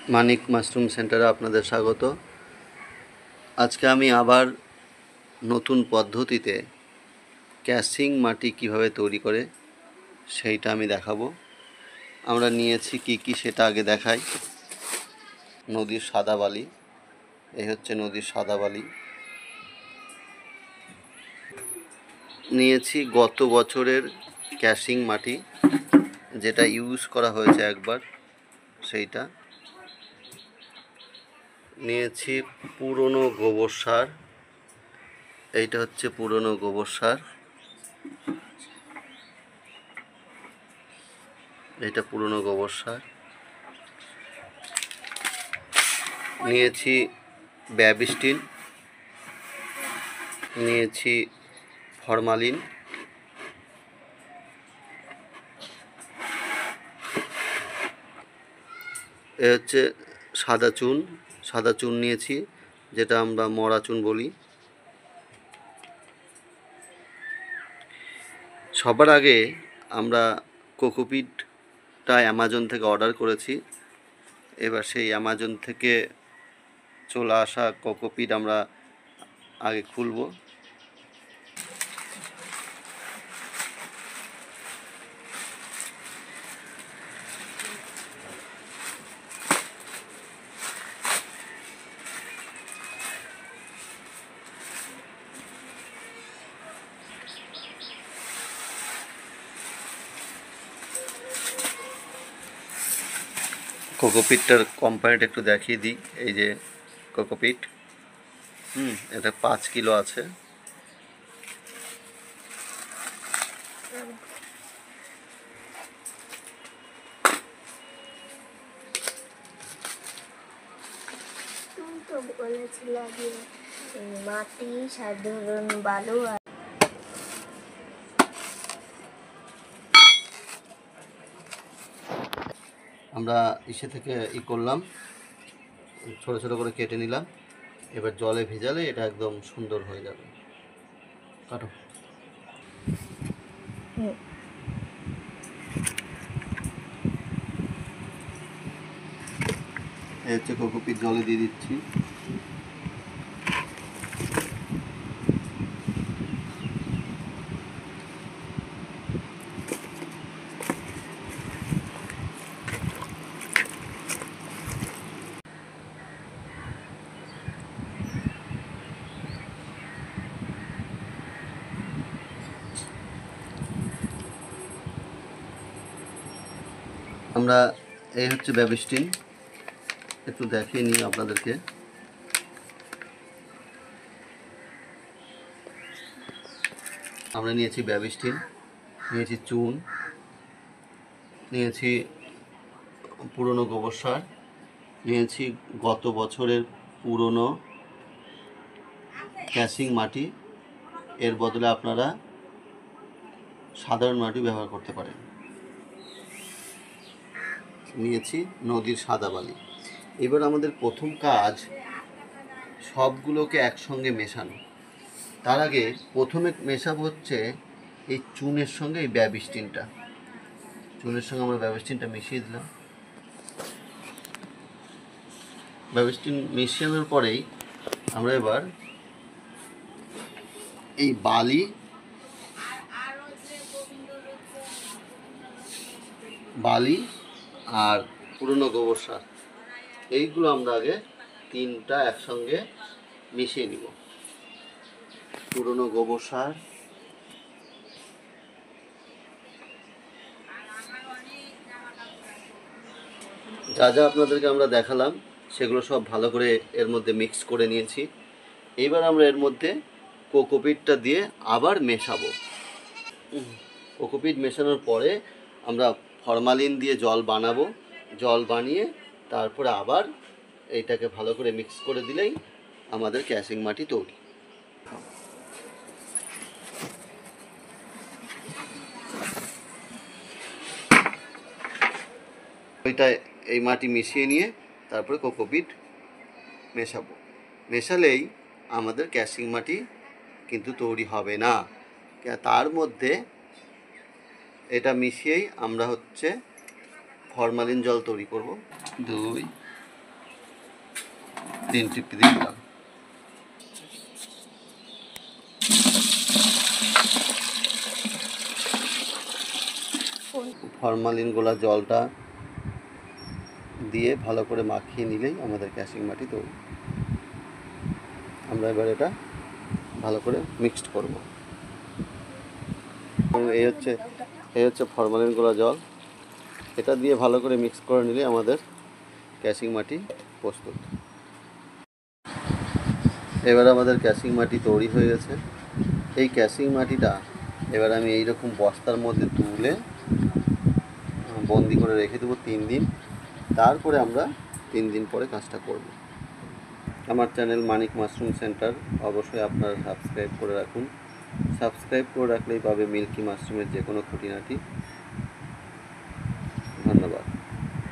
মানিক mushroom সেন্টারে আপনাদের স্বাগত। আজকে আমি আবার নতুন পদ্ধতিতে ক্যাসিং মাটি কিভাবে তৈরি করে সেইটা আমি দেখাবো। আমরা নিয়েছি কি সেটা আগে দেখাই। নদীর সাদা বালি, এই হচ্ছে নদীর সাদা বালি। নিয়েছি গত বছরের ক্যাসিং মাটি, যেটা ইউজ করা হয়েছে একবার, সেইটা নিয়েছি। পুরনো গোবর সার, এইটা হচ্ছে পুরনো গোবর সার, এটা পুরনো গোবর সার। নিয়েছি ব্যাবিস্টিন, নিয়েছি ফরমালিন, এ হচ্ছে সাদা চুন নিয়েছি, যেটা আমরা মরা চুন বলি। সবার আগে আমরা কোকোপিটটা অ্যামাজন থেকে অর্ডার করেছি। এবার সেই অ্যামাজন থেকে চলে আসা কোকোপিট আমরা আগে খুলবো। কোকোপিটটার কোম্পানিটা একটু দেখিয়ে দিই। এই যে কোকোপিট, এটা 5 কিলো আছে। তো বলেছিল যে মাটি, সাধারণ বালু আর আমরা ইসে থেকে করলাম, ছোট ছোট করে কেটে নিলাম। এবার জলে ভেজালে এটা একদম সুন্দর হয়ে যাবে। কাটো। এই হচ্ছে কোকোপিট, জলে দিয়ে দিচ্ছি। আমরা এই হচ্ছে ব্যাবিস্টিন, একটু দেখিয়ে নিই আপনাদেরকে। আমরা নিয়েছি ব্যাবিস্টিন, নিয়েছি চুন, নিয়েছি পুরনো গোবর সার, নিয়েছি গত বছরের পুরনো ক্যাসিং মাটি। এর বদলে আপনারা সাধারণ মাটি ব্যবহার করতে পারেন। নিয়েছি নদীর সাদা বালি। এবার আমাদের প্রথম কাজ সবগুলোকে একসঙ্গে মেশানো। তার আগে প্রথমে মেশাবো হচ্ছে এই চুনের সঙ্গে এই ব্যাবিস্টিনটা। চুনের সঙ্গে আমরা ব্যাবিস্টিনটা মিশিয়ে দিলাম। ব্যাবিস্টিন মিশানোর পরেই আমরা এবার এই বালি আর পুরনো গোবর সার, এইগুলো আমরা আগে তিনটা একসঙ্গে মিশিয়ে নিব। পুরনো গোবর সার, যা যা আপনাদেরকে আমরা দেখালাম সেগুলো সব ভালো করে এর মধ্যে মিক্স করে নিয়েছি। এবার আমরা এর মধ্যে কোকোপিটটা দিয়ে আবার মেশাবো। কোকোপিট মেশানোর পরে আমরা ফরমালিন দিয়ে জল বানাবো। জল বানিয়ে তারপরে আবার এইটাকে ভালো করে মিক্স করে দিলেই আমাদের ক্যাসিং মাটি তৈরি। ওইটা এই মাটি মিশিয়ে নিয়ে তারপরে কোকোপিট মেশাবো। মেশালেই আমাদের ক্যাসিং মাটি কিন্তু তৈরি হবে না। তার মধ্যে এটা মিশিয়েই আমরা হচ্ছে ফরমালিন জল তৈরি করব। 2 3 টিপি দিয়ে দিলাম। ফরমালিন গোলা জলটা দিয়ে ভালো করে মাখিয়ে নিলেই আমাদের ক্যাশিং মাটি তৈরি। আমরা এবার এটা ভালো করে মিক্সড করব। এই হচ্ছে ফরমালিন গোলা জল। এটা দিয়ে ভালো করে মিক্স করে নিলে আমাদের ক্যাশিং মাটি প্রস্তুত। এবার আমাদের ক্যাশিং মাটি তৈরি হয়ে গেছে। এই ক্যাশিং মাটিটা এবার আমি এইরকম বস্তার মধ্যে তুলে বন্দি করে রেখে দেবো 3 দিন। তারপরে আমরা 3 দিন পরে কাজটা করব। আমার চ্যানেল মানিক মাশরুম সেন্টার অবশ্যই আপনারা সাবস্ক্রাইব করে রাখুন। সাবস্ক্রাইব করে রাখলেই পাবে মিল্কি মাশরুমের যে কোনো খুঁটিনাটি।